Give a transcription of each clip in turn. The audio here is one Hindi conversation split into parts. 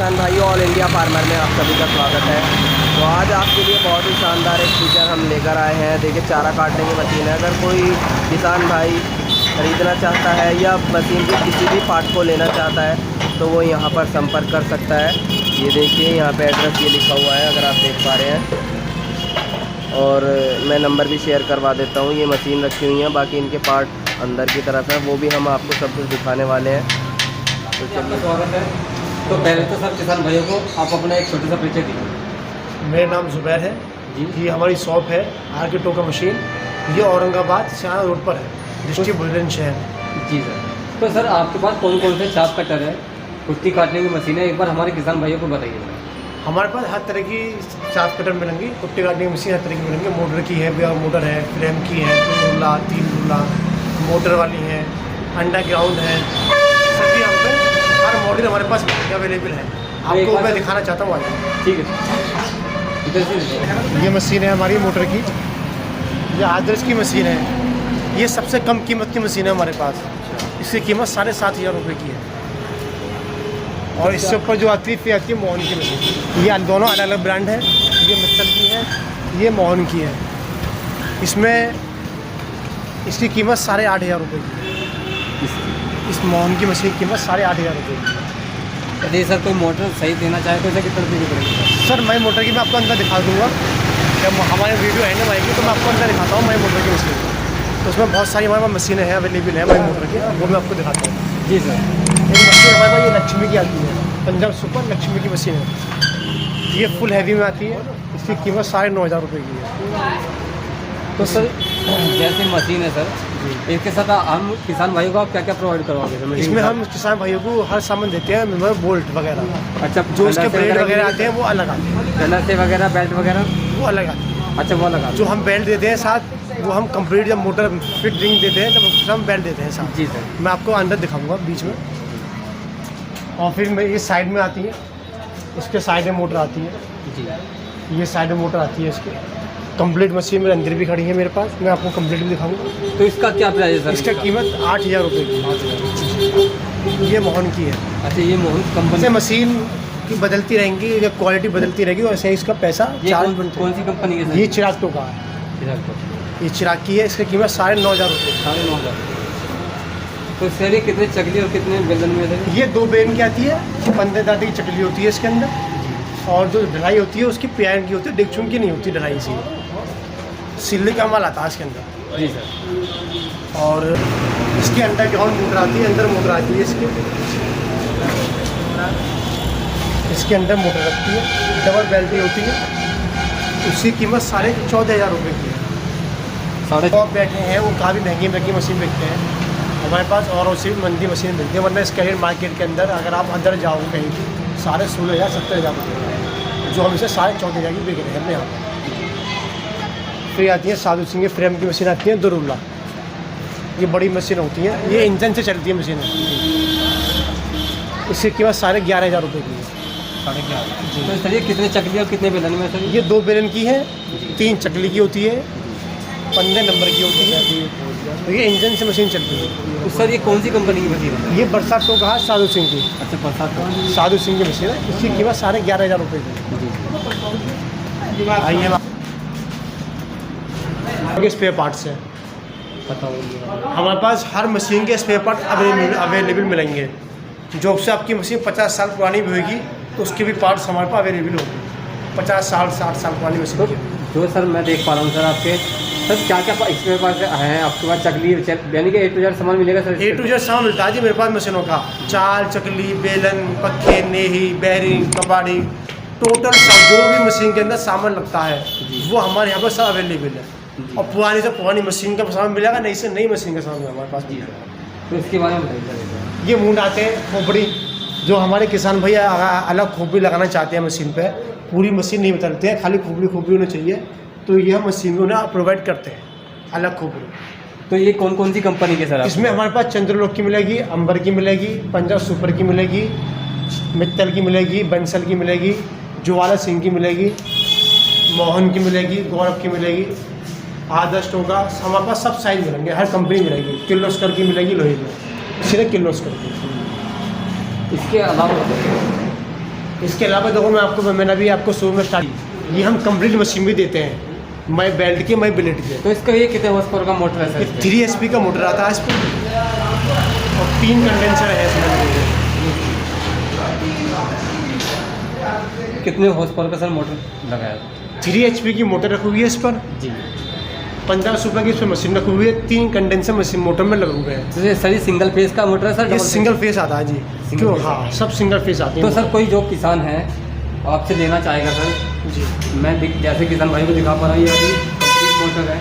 किसान भाइयों, ऑल इंडिया फार्मर में आप सभी का स्वागत है। तो आज आपके लिए बहुत ही शानदार एक फीचर हम लेकर आए हैं। देखिए, चारा काटने की मशीन है। अगर कोई किसान भाई ख़रीदना चाहता है या मशीन के किसी भी पार्ट को लेना चाहता है तो वो यहाँ पर संपर्क कर सकता है। ये देखिए, यहाँ पे एड्रेस ये लिखा हुआ है, अगर आप देख पा रहे हैं। और मैं नंबर भी शेयर करवा देता हूँ। ये मशीन रखी हुई है, बाकी इनके पार्ट अंदर की तरफ है, वो भी हम आपको सब कुछ दिखाने वाले हैं। तो चलिए, स्वागत है। तो पहले तो सब किसान भाइयों को आप अपना एक छोटा सा परिचय दीजिए। मेरा नाम ज़ुबैर है जी। ये हमारी शॉप है आर के टोका मशीन। ये औरंगाबाद सियाना रोड पर है, डिस्ट्रिक्ट बुलंदशहर शहर। जी सर। तो सर आपके पास कौन कौन से चाप कटर है, कुट्टी काटने की मशीन है, एक बार हमारे किसान भाइयों को बताइए। हमारे पास हर तरह की चाप कटर मिलेंगी, कुट्टी काटने की मशीन हर तरह की मिलेंगी। मोटर की है, बिना मोटर है, फ्रेम की है, 2 रुला 3 रुला, मोटर वाली है, अंडरग्राउंड है। सभी हम पे हर मॉडल हमारे पास अवेलेबल है। आपको मैं दिखाना चाहता हूँ आज। ठीक है, इधर से। ये मशीन है हमारी मोटर की, ये आदर्श की मशीन है। ये सबसे कम कीमत की मशीन है हमारे पास। इसकी कीमत 7,500 रुपये की है। और इससे ऊपर जो आती है फिर आती है मोहन की मशीन। ये दोनों अलग अलग ब्रांड है। ये मित्तल की है, ये मोहन की है। इसमें इसकी कीमत 8,500 रुपये की है। इस मोहन की मशीन की कीमत 8,500 रुपये की है। यदि सर कोई मोटर सही देना चाहे तो इसे कितना रुपये की पड़ेगी? सर मैं मोटर की मैं आपको अंदर दिखा दूँगा। जब हमारे वीडियो एंड में आएगी तो मैं आपको अंदर दिखाता हूँ मैं मोटर की मशीन। तो उसमें बहुत सारी हमारे पास मशीनें हैं, अवेलेबल है हमारी मोटर की, वो मैं आपको दिखाता हूँ। जी सर। एक मशीन हमारे पास ये लक्ष्मी की आती है, पंजाब सुपर लक्ष्मी की मशीन है। ये फुल हैवी में आती है। इसकी कीमत 9,500 रुपये की है। तो सर जैसे मशीन है सर, इसके साथ हम किसान भाइयों को आप क्या क्या प्रोवाइड करवाओगे सर? इसमें हम किसान भाइयों को हर सामान देते हैं, मतलब बोल्ट वगैरह। अच्छा, जो उसके ब्लेड वगैरह आते हैं वो अलग आते हैं, गलत वगैरह, बेल्ट वगैरह वो अलग आते हैं। अच्छा, वो लगा। जो हम बेल्ट देते हैं साथ, वो हम कंप्लीट जब मोटर फिटिंग देते हैं तब हम बेल्ट देते हैं साथ। जी सर। मैं आपको अंदर दिखाऊंगा बीच में। और फिर मैं ये साइड में आती है, इसके साइड में मोटर आती है। जी। ये साइड में मोटर आती है इसके। कंप्लीट मशीन मेरे अंदर भी खड़ी है मेरे पास, मैं आपको कंप्लीट भी दिखाऊंगा। तो इसका क्या प्राइस है सर? इसका कीमत 8,000 रुपये की। ये मोहन की है। अच्छा, ये मोहन कंपनी से मशीन की बदलती रहेंगी, या क्वालिटी बदलती रहेगी, वैसे ही इसका पैसा चार्ज बनता है। कौन सी कंपनी है सर? ये चिराग टोका है। ये चिराग की है, इसकी कीमत 9,500 रुपये। 9,500। तो सर ये कितने चकली और कितने बेलन में है? ये 2 बेन की आती है, 15 दांत की चकली होती है इसके अंदर। और जो ढलाई होती है उसकी पैन की होती है, डिक्चुन की नहीं होती ढलाई। सी सिल्ली का माल आता है इसके अंदर। जी सर। और इसके अंडरग्राउंड मोटर आती है, अंदर मोटर आती है इसके अंदर मोटर रखती है, डबल बेल्टी होती है। उसकी कीमत 14,500 रुपये की है। साढ़े बैठे हैं वो काफ़ी महंगी मशीन बिकते हैं हमारे पास, और उससे भी मंदी मशीन मिलती है। वरना इसके मार्केट के अंदर अगर आप अंदर जाओगे कहीं भी 16,000 17,000 रुपये, जो हम इसे 14,500 की बिक रहे हैं अपने यहाँ पर। फिर आती है साधु सिंह फ्रेम की मशीन आती है, 2 रुला। ये बड़ी मशीन होती है, ये इंजन से चलती है मशीन। इसकी कीमत 11,500 रुपये की है। 11.5। तो सर ये कितने चकली और कितने बेलन में सर? ये 2 बेलन की है, 3 चकली की होती है, 15 नंबर की होती है। तो ये इंजन से मशीन चलती है। तो सर ये कौन सी कंपनी की मशीन है? ये बरसात तो कहा साधु सिंह की। अच्छा, बरसात। साधु सिंह की मशीन है। इसकी कीमत 11,500 रुपये की। आइए आगे स्पेयर पार्ट्स है। बताओ। हमारे पास हर मशीन के स्पेयर पार्ट अवेलेबल मिलेंगे। जो से आपकी मशीन 50 साल पुरानी भी होगी तो उसके भी पार्ट्स हमारे पास अवेलेबल होंगे। 50 साल 60 साल पुरानी मशीन की। जो सर मैं देख पा रहा हूँ सर, आपके सर क्या क्या इसमें पास हैं आपके पास? चकली यानी कि A to Z सामान मिलेगा सर? A to Z सामान मिलता है जी मेरे पास मशीनों का। चाल, चकली, बेलन, पक्के, नेही, बैरिंग, कबाड़ी, टोटल सब जो भी मशीन के अंदर सामान लगता है वो हमारे यहाँ पर सब अवेलेबल है। और पुरानी से पुरानी मशीन का सामान मिलेगा, नई से नई मशीन का सामान हमारे पास मिलेगा। तो इसके बारे में बताइए। ये मूड आते हैं खोपड़ी, जो हमारे किसान भैया अलग खोपड़ी लगाना चाहते हैं मशीन पे, पूरी मशीन नहीं बदलते हैं, खाली खोपड़ी होनी चाहिए, तो यह मशीन में उन्हें प्रोवाइड करते हैं अलग खोपड़ी। तो ये कौन कौन सी कंपनी के सर? इसमें हमारे पास चंद्रलोक की मिलेगी, अंबर की मिलेगी, पंजाब सुपर की मिलेगी, मित्तल की मिलेगी, बंसल की मिलेगी, ज्वाला सिंह की मिलेगी, मोहन की मिलेगी, गौरव की मिलेगी, आदर्श टोका। हमारे पास सब साइज मिलेंगे, हर कंपनी मिलेगी। किर्लोस्कर की मिलेगी लोहे में, सिर्फ किर्लोस्कर की। इसके अलावा इसके अलावा देखो मैंने अभी आपको शुरू में स्टार्ट, ये हम कंप्लीट मशीन भी देते हैं, मैं बेल्ट के मैं बिलेट के। तो इसका ये कितने हॉर्स पावर का मोटर है ये सर? 3 HP का मोटर आता है इस पर और 3 कंडेंसर है इसमें। कितने हॉर्स पावर का सर मोटर लगाया? 3 HP की मोटर रखी हुई है इस पर, जी। 1500 रुपये की इस पर मशीन रखी हुई है, 3 कंडेंसर मशीन मोटर में लगे हुए हैं। तो ये सर सिंगल फेज का मोटर है सर? ये डबल सिंगल फेस आता है जी। Single क्यों? phase हाँ, सब सिंगल फेस आते तो हैं। सर कोई जो किसान है आपसे लेना चाहेगा सर, जी, मैं जैसे किसान भाई को दिखा पा रहा हूँ, ये अभी कंप्लीट मोटर है,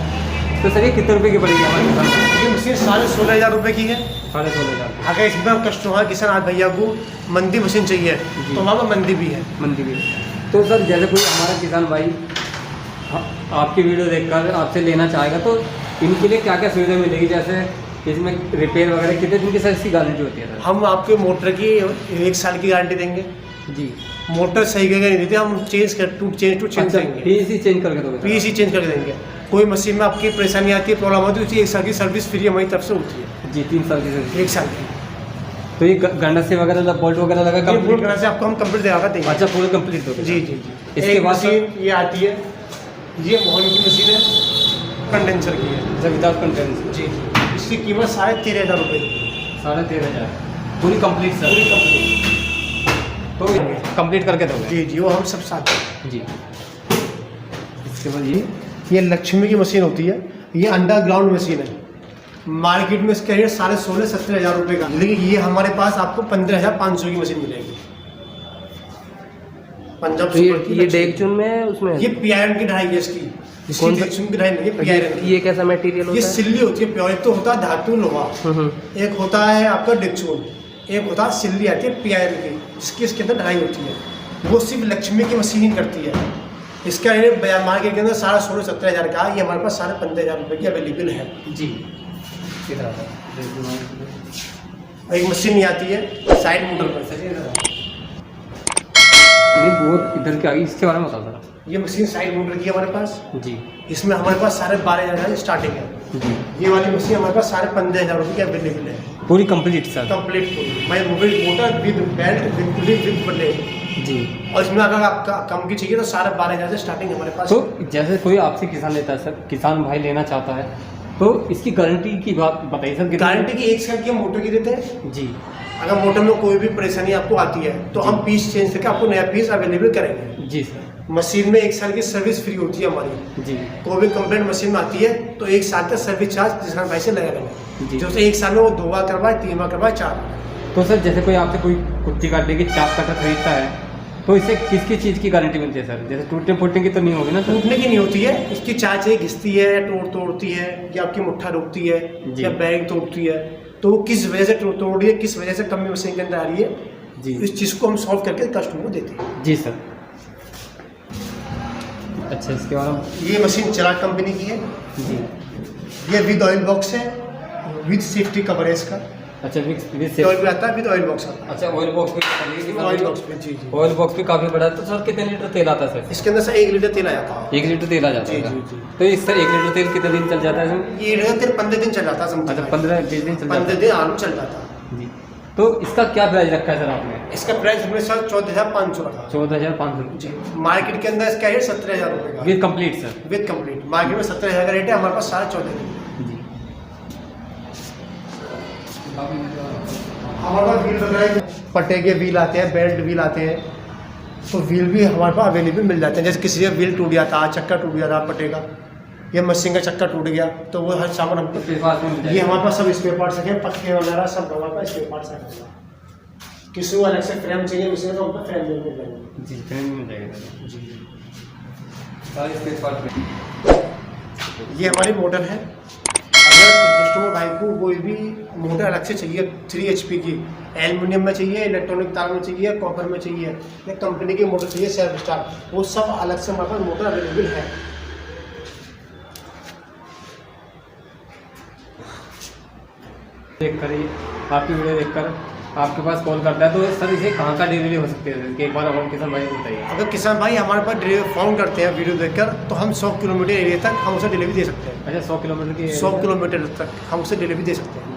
तो सर ये कितने रुपए की पड़ेगी हमारे किसान को? ये मशीन 16,500 रुपये की है। 16,500 अगर इसमें कस्टमर किसान आज भैया को मंदी मशीन चाहिए तो वहाँ पर मंदी भी है। मंदी भी। तो सर जैसे कोई हमारा किसान भाई आपकी वीडियो देखकर आपसे लेना चाहेगा तो इनके लिए क्या क्या सुविधा मिलेगी? जैसे इसमें रिपेयर वगैरह कितने दिन की सर इसकी गारंटी होती है सर? हम आपके मोटर की 1 साल की गारंटी देंगे। जी। मोटर सही करके नहीं देते, हम चेंज टू चेंज देंगे, पीसी चेंज करके दोगे? पीसी चेंज करके देंगे। कोई मशीन में आपकी परेशानी आती है, प्रॉब्लम होती है, उसकी 1 साल की सर्विस फ्री हमारी तरफ से होती है। जी, 3 साल की सर्विस। 1 साल की। तो ये गंडसे वगैरह बोल्ट वगैरह लगा ये पूरी कंप्लीट? तरह से आपको हम कंप्लीट दिखा देंगे। अच्छा, पूरे कंप्लीट दोगे? जी जी जी। इसके एक बाद मशीन ये आती है, ये मोहन की मशीन है, कंडेंसर की है विदाउट कंटेंट? जी। इसकी कीमत 13,500 रुपये। 13,500 पूरी कंप्लीट सर? पूरी कंप्लीट। तो कंप्लीट करके दोगे? जी जी, वो हम सब साथ। जी। इसके बाद ये लक्ष्मी की मशीन होती है, ये अंडरग्राउंड मशीन है। मार्केट में इसका रेट 16,500-17,000 रुपये का, लेकिन ये हमारे पास आपको 15,500 की मशीन मिलेगी। पंजाब तो सुपर की ये लक्ष्मी। डेगचून में है उसमें? ये PIRON की ढाई है इसकी। इसकी कौन सा? डेगचून की ढाई नहीं है, PIRON की। ये कैसा मटेरियल ये होता है? सिल्ली होती है प्योर। एक तो होता है धातु लोहा, एक होता है आपका डेगचून, एक होता है सिल्ली आती है PIRON की, जिसकी इसके अंदर ढाई होती है। वो सिर्फ लक्ष्मी की मशीन ही करती है। इसका रेट मार्केट के अंदर 16,500-17,000 का है, ये हमारे पास 15,500 रुपये की अवेलेबल है। जी। एक मशीन नहीं आती है साइड मोटर पर, नहीं वो इधर के आगे इसके बारे में बता जरा। ये मशीन साइड मोटर की है हमारे पास। जी। इसमें हमारे पास 12,500 स्टार्टिंग है। जी। ये वाली मशीन हमारे पास 15,500 रुपये की अवेलेबल है, पूरी कंप्लीट सर? कंप्लीट मैं motor with belt with pulley with blade. जी। और इसमें अगर आपका कम की चाहिए तो 12,500 से स्टार्टिंग हमारे पास। तो जैसे कोई आपसे किसान लेता है सर, किसान भाई लेना चाहता है, तो इसकी गारंटी की बात बताइए सर। गारंटी की 1 साल की हम मोटर की देते हैं। जी। अगर मोटर में कोई भी परेशानी आपको आती है तो हम पीस चेंज करके आपको नया पीस अवेलेबल करेंगे। जी सर। मशीन में 1 साल की सर्विस फ्री होती है हमारी। जी। कोई भी कंप्लेंट मशीन में आती है तो 1 साल का सर्विस चार्ज किसान भाई से लगेगा। जी। जो 1 साल में वो 2 बार करवाए, 3 बार करवाए, 4 बार। तो सर जैसे कोई आपसे कोई कुर्ती काटने की चाप कटर खरीदता है तो इसे किसकी चीज़ की गारंटी मिलती है सर? जैसे टूटने फूटने की तो नहीं होगी ना सर? टूटने की नहीं होती है, इसकी चार्ज है घिसती है, तोड़ती है, या आपकी मुट्ठा रोकती है, जी। या बैग तोड़ती है, तो वो किस वजह से तोड़ रही है, किस वजह से कमी मशीन के अंदर आ रही है, जी। इस चीज़ को हम सॉल्व करके कस्टमर को देते हैं। जी सर। अच्छा, इसके बाद हम ये मशीन चिराग कंपनी की है। जी। ये विद ऑयल बॉक्स है, विद सेफ्टी कवर है इसका। अच्छा, विद ऑयल भी आता है, विद ऑयल बॉक्स आता है। अच्छा, ऑयल बॉक्स ऑयल बॉक्स में जी जी। ऑयल बॉक्स भी काफ़ी बड़ा है। तो सर कितने लीटर तेल आता है सर? इसके अंदर से 1 लीटर तेल आ जाता है। 1 लीटर तेल आ जाता जी है? जी जी। तो इस सर 1 लीटर तेल कितने दिन चल जाता है इसमें? ये लीटर तेल 15 दिन चल जाता है। अच्छा, 15-20 दिन चल जाता 15 दिन आलू चल जाता है। है? जी। तो इसका क्या प्राइस रखा है सर आपने? इसका प्राइस हमने सर 14,500 रखा है। 14,500 जी। मार्केट के अंदर इसका रेट 17,000 रुपये का with complete sir? With complete. Market में 17,000 का रेट है, हमारे पास 14,500। जी। हमारे पास व्हील वगैरह पट्टे के व्हील आते हैं, बेल्ट व्हील आते हैं, तो व्हील भी हमारे पास अवेलेबल मिल जाते हैं। जैसे किसी का व्हील टूट गया था, चक्का टूट गया था पट्टे का, या मशीन का चक्का टूट गया, तो वो हर सामान हमको इसके पास में मिल ये जाएगा? हमारे पास सब स्पेयर पार्ट्स हैं, पक्के वगैरह सब हमारे पास स्पेयर पार्ट्स हैं। किसी को अलग से फ्रेम चाहिए मशीन तो उनका फ्रेम मिल जाएगा। जी, फ्रेम मिल जाएगा जी। सारे इसके पास में। ये हमारी मोटर है। अगर कस्टमर भाई को कोई भी मोटर अलग से चाहिए 3 HP की, एल्युमिनियम में चाहिए, इलेक्ट्रॉनिक तार में चाहिए, कॉपर में चाहिए, या कंपनी की मोटर चाहिए सेल्फ स्टार्ट, वो सब अलग से हमारे पास मोटर अवेलेबल है। देखकर ही आपकी वीडियो देखकर आपके पास कॉल करता है, तो सर इसे कहाँ का डिलीवरी हो सकती है कि एक बार हम किसान भाई को बताइए। अगर किसान भाई हमारे पास फ़ोन करते हैं वीडियो देखकर, तो हम 100 किलोमीटर एरिया तक हम उसे डिलीवरी दे सकते हैं। अच्छा, 100 किलोमीटर की? 100 किलोमीटर तक हम उसे डिलीवरी दे सकते हैं।